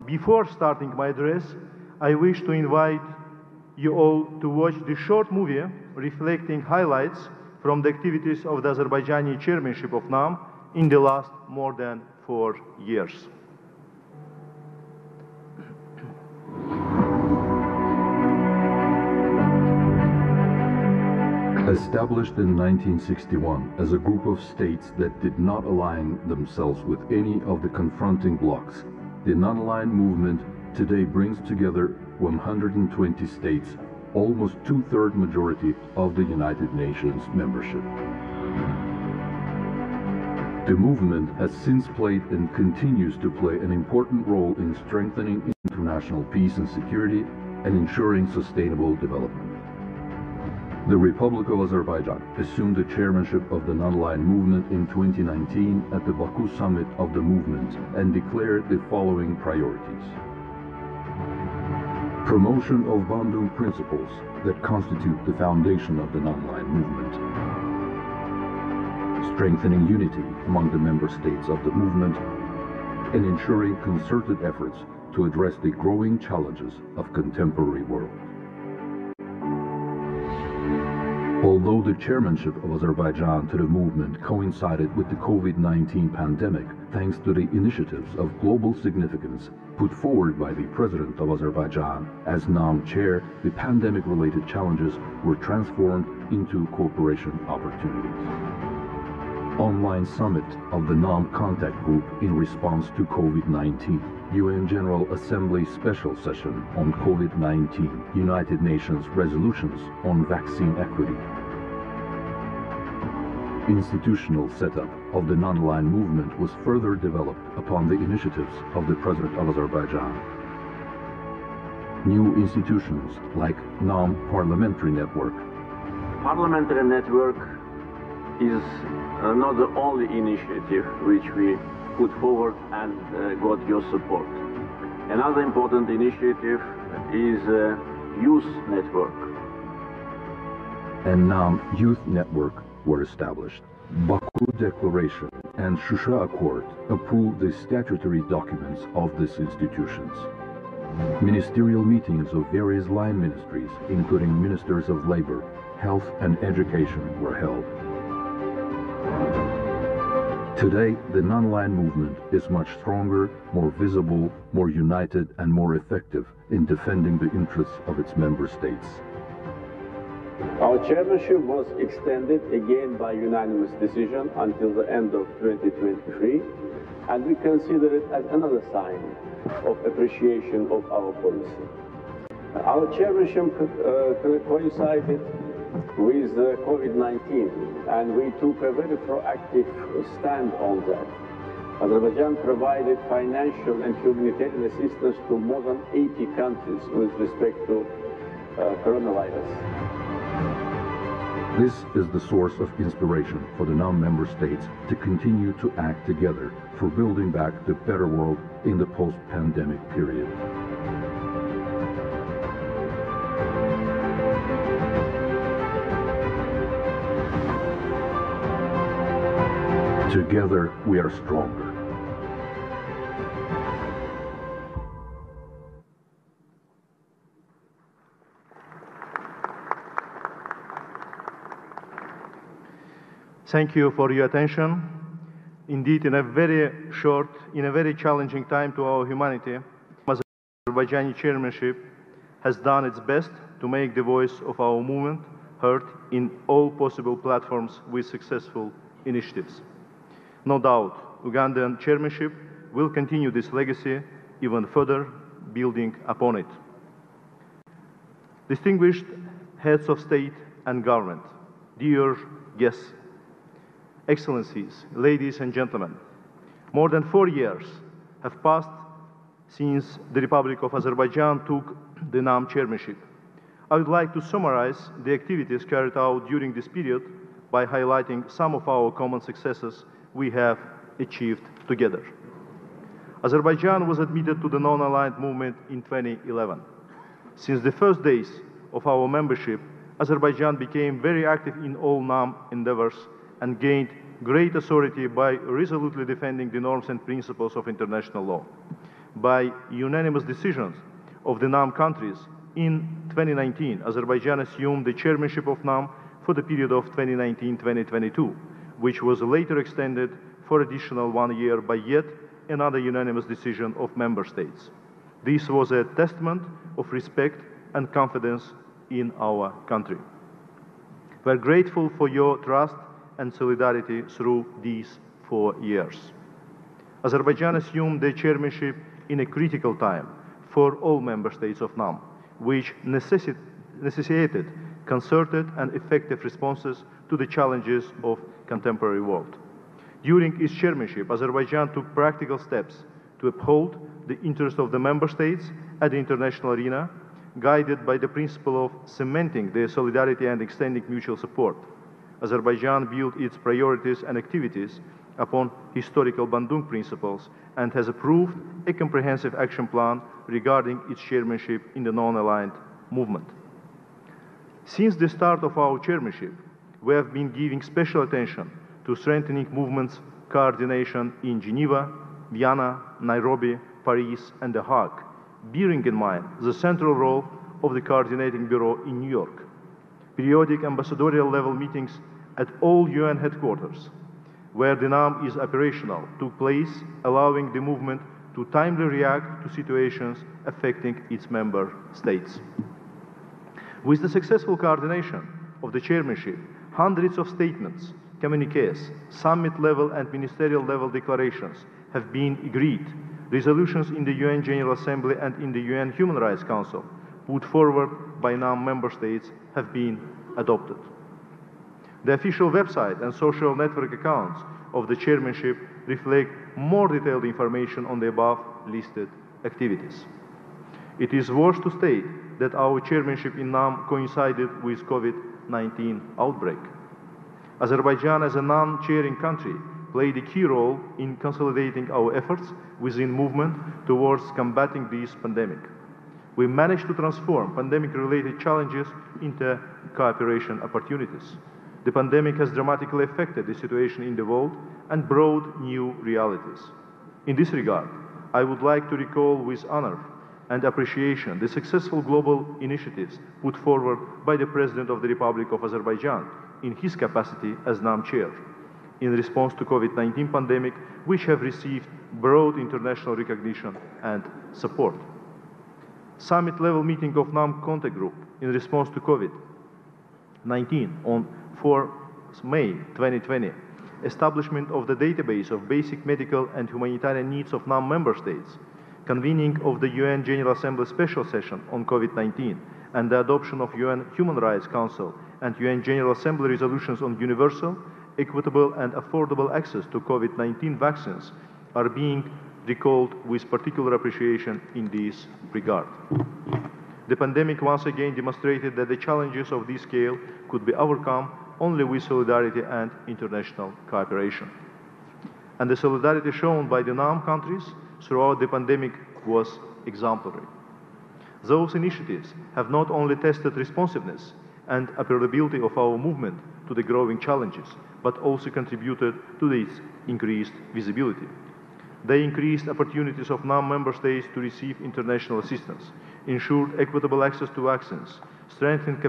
Before starting my address, I wish to invite you all to watch the short movie reflecting highlights from the activities of the Azerbaijani chairmanship of NAM in the last more than 4 years. Established in 1961 as a group of states that did not align themselves with any of the confronting blocs, the non-aligned movement today brings together 120 states, almost two-thirds majority of the United Nations membership. The movement has since played and continues to play an important role in strengthening international peace and security and ensuring sustainable development. The Republic of Azerbaijan assumed the chairmanship of the non-aligned movement in 2019 at the Baku summit of the movement and declared the following priorities. Promotion of Bandung principles that constitute the foundation of the non-aligned movement. Strengthening unity among the member states of the movement and ensuring concerted efforts to address the growing challenges of contemporary world. Although the chairmanship of Azerbaijan to the movement coincided with the COVID-19 pandemic, thanks to the initiatives of global significance put forward by the President of Azerbaijan as NAM chair, the pandemic-related challenges were transformed into cooperation opportunities. Online summit of the NAM contact group in response to COVID-19. UN General Assembly special session on COVID-19. United Nations resolutions on vaccine equity. Institutional setup of the non-aligned movement was further developed upon the initiatives of the President of Azerbaijan. New institutions like NAM Parliamentary Network. Parliamentary Network is not the only initiative which we put forward and got your support. Another important initiative is Youth Network. And NAM Youth Network were established. Baku Declaration and Shusha Accord approved the statutory documents of these institutions. Ministerial meetings of various line ministries, including Ministers of Labor, Health and Education, were held. Today, the non-aligned movement is much stronger, more visible, more united, and more effective in defending the interests of its member states. Our chairmanship was extended again by unanimous decision until the end of 2023, and we consider it as another sign of appreciation of our policy. Our chairmanship coincided with COVID-19, and we took a very proactive stand on that. Azerbaijan provided financial and humanitarian assistance to more than 80 countries with respect to coronavirus. This is the source of inspiration for the non-member states to continue to act together for building back the better world in the post-pandemic period. Together, we are stronger. Thank you for your attention. Indeed, in a very challenging time to our humanity, the Azerbaijani chairmanship has done its best to make the voice of our movement heard in all possible platforms with successful initiatives. No doubt, Ugandan chairmanship will continue this legacy even further, building upon it. Distinguished heads of state and government, dear guests, Excellencies, ladies and gentlemen, more than 4 years have passed since the Republic of Azerbaijan took the NAM chairmanship. I would like to summarize the activities carried out during this period by highlighting some of our common successes we have achieved together. Azerbaijan was admitted to the non-aligned movement in 2011. Since the first days of our membership, Azerbaijan became very active in all NAM endeavors and gained great authority by resolutely defending the norms and principles of international law. by unanimous decisions of the NAM countries, in 2019, Azerbaijan assumed the chairmanship of NAM for the period of 2019-2022, which was later extended for additional 1 year by yet another unanimous decision of member states. This was a testament of respect and confidence in our country. We are grateful for your trust and solidarity through these 4 years. Azerbaijan assumed the chairmanship in a critical time for all member states of NAM, which necessitated concerted and effective responses to the challenges of contemporary world. During its chairmanship, Azerbaijan took practical steps to uphold the interest of the member states at the international arena, guided by the principle of cementing their solidarity and extending mutual support. Azerbaijan built its priorities and activities upon historical Bandung principles and has approved a comprehensive action plan regarding its chairmanship in the non-aligned movement. Since the start of our chairmanship, we have been giving special attention to strengthening movements coordination in Geneva, Vienna, Nairobi, Paris, and The Hague, bearing in mind the central role of the Coordinating Bureau in New York. Periodic ambassadorial level meetings at all UN headquarters, where the NAM is operational, took place, allowing the movement to timely react to situations affecting its member states. With the successful coordination of the chairmanship, hundreds of statements, communiques, summit-level and ministerial-level declarations have been agreed. Resolutions in the UN General Assembly and in the UN Human Rights Council, put forward by NAM member states, have been adopted. The official website and social network accounts of the chairmanship reflect more detailed information on the above listed activities. It is worth to state that our chairmanship in NAM coincided with COVID-19 outbreak. Azerbaijan, as a non-chairing country, played a key role in consolidating our efforts within movement towards combating this pandemic. We managed to transform pandemic-related challenges into cooperation opportunities. The pandemic has dramatically affected the situation in the world and brought new realities. In this regard, I would like to recall with honor and appreciation the successful global initiatives put forward by the President of the Republic of Azerbaijan in his capacity as NAM chair in response to COVID-19 pandemic, which have received broad international recognition and support. Summit-level meeting of NAM contact group in response to COVID-19 on 4 May 2020, establishment of the database of basic medical and humanitarian needs of NAM member states, convening of the UN General Assembly special session on COVID-19, and the adoption of UN Human Rights Council and UN General Assembly resolutions on universal, equitable and affordable access to COVID-19 vaccines are being recalled with particular appreciation in this regard. The pandemic once again demonstrated that the challenges of this scale could be overcome only with solidarity and international cooperation. And the solidarity shown by the NAM countries throughout the pandemic was exemplary. Those initiatives have not only tested responsiveness and approachability of our movement to the growing challenges, but also contributed to its increased visibility. They increased opportunities of NAM member states to receive international assistance, ensured equitable access to vaccines, strengthened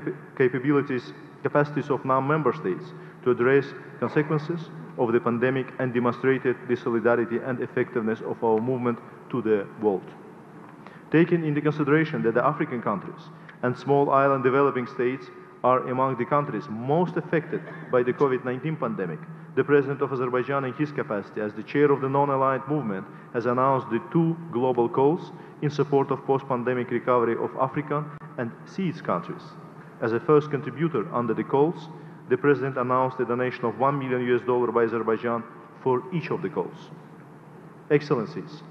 capacities of NAM member states to address consequences of the pandemic, and demonstrated the solidarity and effectiveness of our movement to the world. Taking into consideration that the African countries and small island developing states are among the countries most affected by the COVID-19 pandemic, the President of Azerbaijan, in his capacity as the chair of the non-aligned movement, has announced the 2 global calls in support of post-pandemic recovery of African and CIS countries. As a first contributor under the calls, the President announced a donation of $1 million by Azerbaijan for each of the calls. Excellencies,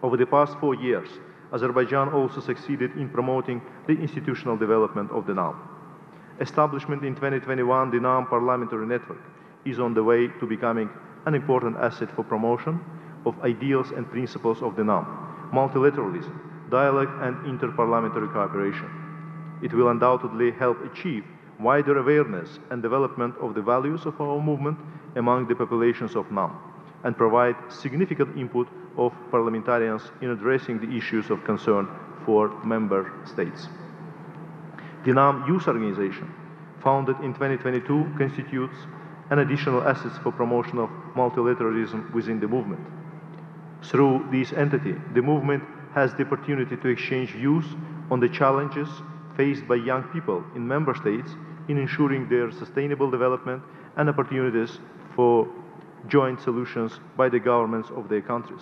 over the past 4 years, Azerbaijan also succeeded in promoting the institutional development of the NAM. Establishment in 2021, the NAM Parliamentary Network is on the way to becoming an important asset for promotion of ideals and principles of the NAM, multilateralism, dialogue and interparliamentary cooperation. It will undoubtedly help achieve wider awareness and development of the values of our movement among the populations of NAM, and provide significant input of parliamentarians in addressing the issues of concern for member states. The NAM Youth Organization, founded in 2022, constitutes an additional asset for promotion of multilateralism within the movement. Through this entity, the movement has the opportunity to exchange views on the challenges faced by young people in member states in ensuring their sustainable development and opportunities for joint solutions by the governments of their countries.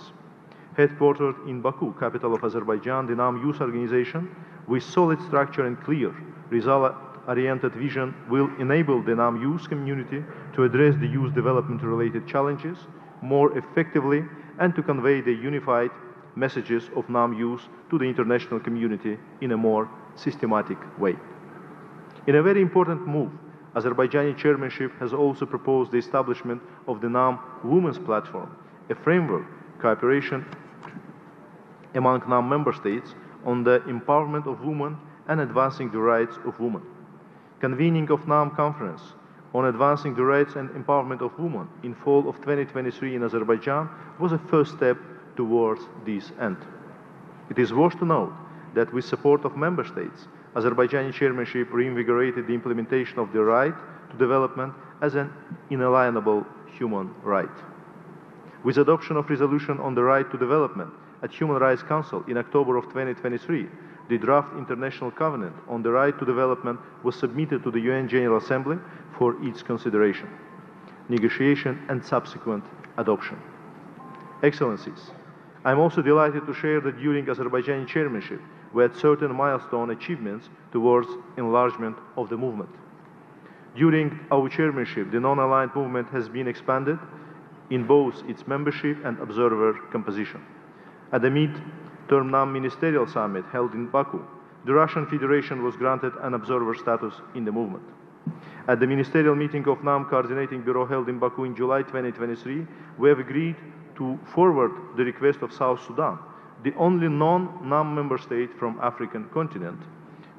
Headquartered in Baku, capital of Azerbaijan, the NAM Youth Organization, with solid structure and clear, result-oriented vision, will enable the NAM youth community to address the youth development-related challenges more effectively and to convey the unified messages of NAM youth to the international community in a more systematic way. In a very important move, Azerbaijani chairmanship has also proposed the establishment of the NAM Women's Platform, a framework cooperation among NAM member states on the empowerment of women and advancing the rights of women. Convening of NAM Conference on advancing the rights and empowerment of women in fall of 2023 in Azerbaijan was a first step towards this end. It is worth to note that with support of member states, Azerbaijani chairmanship reinvigorated the implementation of the right to development as an inalienable human right. With adoption of resolution on the right to development at Human Rights Council in October of 2023, the draft International Covenant on the Right to Development was submitted to the UN General Assembly for its consideration, negotiation and subsequent adoption. Excellencies, I am also delighted to share that during Azerbaijani chairmanship, we had certain milestone achievements towards enlargement of the movement. During our chairmanship, the non-aligned movement has been expanded in both its membership and observer composition. At the mid-term NAM Ministerial Summit held in Baku, the Russian Federation was granted an observer status in the movement. At the ministerial meeting of NAM Coordinating Bureau held in Baku in July 2023, we have agreed to forward the request of South Sudan, the only non-NAM member state from African continent,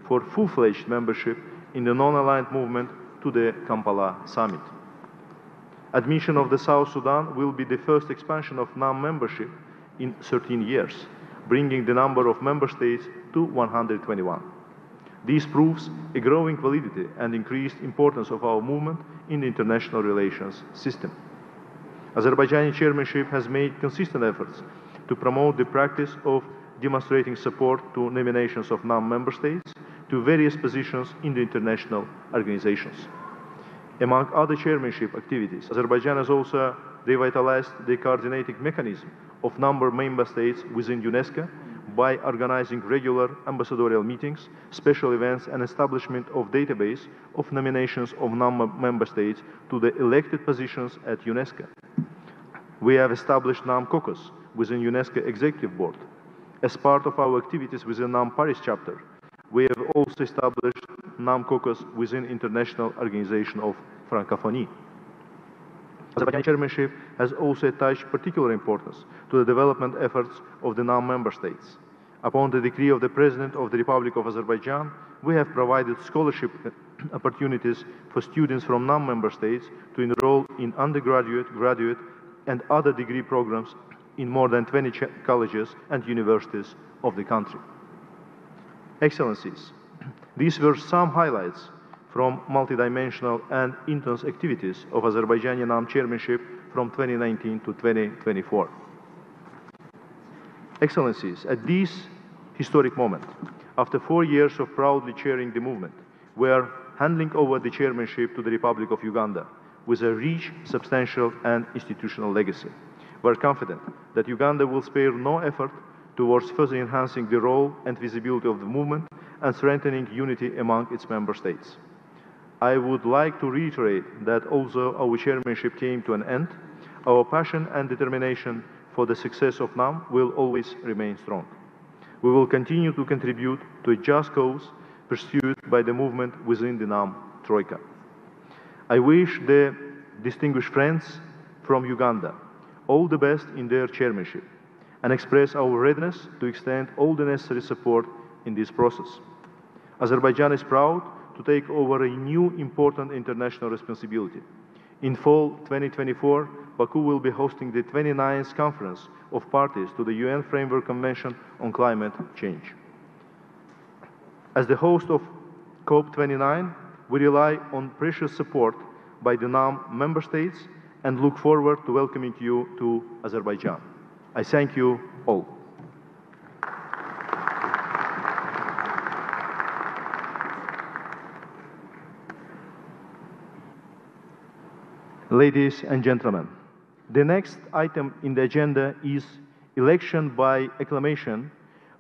for full-fledged membership in the non-aligned movement to the Kampala summit. Admission of the South Sudan will be the first expansion of NAM membership in 13 years, bringing the number of member states to 121. This proves a growing validity and increased importance of our movement in the international relations system. Azerbaijani chairmanship has made consistent efforts to promote the practice of demonstrating support to nominations of NAM member states to various positions in the international organizations. Among other chairmanship activities, Azerbaijan has also revitalized the coordinating mechanism of member states within UNESCO by organizing regular ambassadorial meetings, special events, and establishment of database of nominations of member states to the elected positions at UNESCO. We have established NAM Caucus within UNESCO Executive Board. As part of our activities within NAM Paris chapter, we have also established NAM Caucus within International Organization of Francophonie. Azerbaijani chairmanship has also attached particular importance to the development efforts of the NAM member states. Upon the decree of the President of the Republic of Azerbaijan, we have provided scholarship opportunities for students from NAM member states to enroll in undergraduate, graduate, and other degree programs in more than 20 colleges and universities of the country. Excellencies, these were some highlights from multidimensional and intense activities of Azerbaijani NAM chairmanship from 2019 to 2024. Excellencies, at this historic moment, after 4 years of proudly chairing the movement, we are handing over the chairmanship to the Republic of Uganda with a rich, substantial, and institutional legacy. We are confident that Uganda will spare no effort towards further enhancing the role and visibility of the movement and strengthening unity among its member states. I would like to reiterate that although our chairmanship came to an end, our passion and determination for the success of NAM will always remain strong. We will continue to contribute to a just cause pursued by the movement within the NAM Troika. I wish the distinguished friends from Uganda all the best in their chairmanship and express our readiness to extend all the necessary support in this process. Azerbaijan is proud to take over a new important international responsibility. In fall 2024, Baku will be hosting the 29th Conference of Parties to the UN Framework Convention on Climate Change. As the host of COP29, we rely on precious support by the NAM member states and look forward to welcoming you to Azerbaijan. I thank you all. Ladies and gentlemen, the next item in the agenda is election by acclamation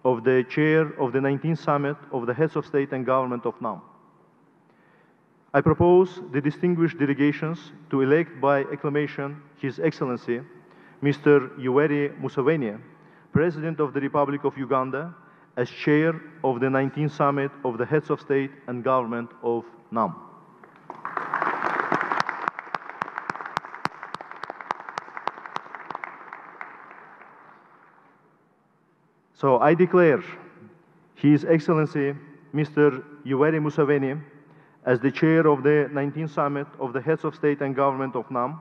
of the chair of the 19th Summit of the Heads of State and Government of NAM. I propose the distinguished delegations to elect by acclamation His Excellency, Mr. Yoweri Museveni, President of the Republic of Uganda, as chair of the 19th Summit of the Heads of State and Government of NAM. So I declare His Excellency, Mr. Yoweri Museveni, as the chair of the 19th Summit of the Heads of State and Government of NAM.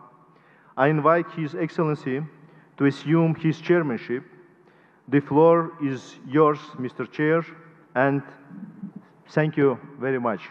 I invite His Excellency to assume his chairmanship. The floor is yours, Mr. Chair, and thank you very much.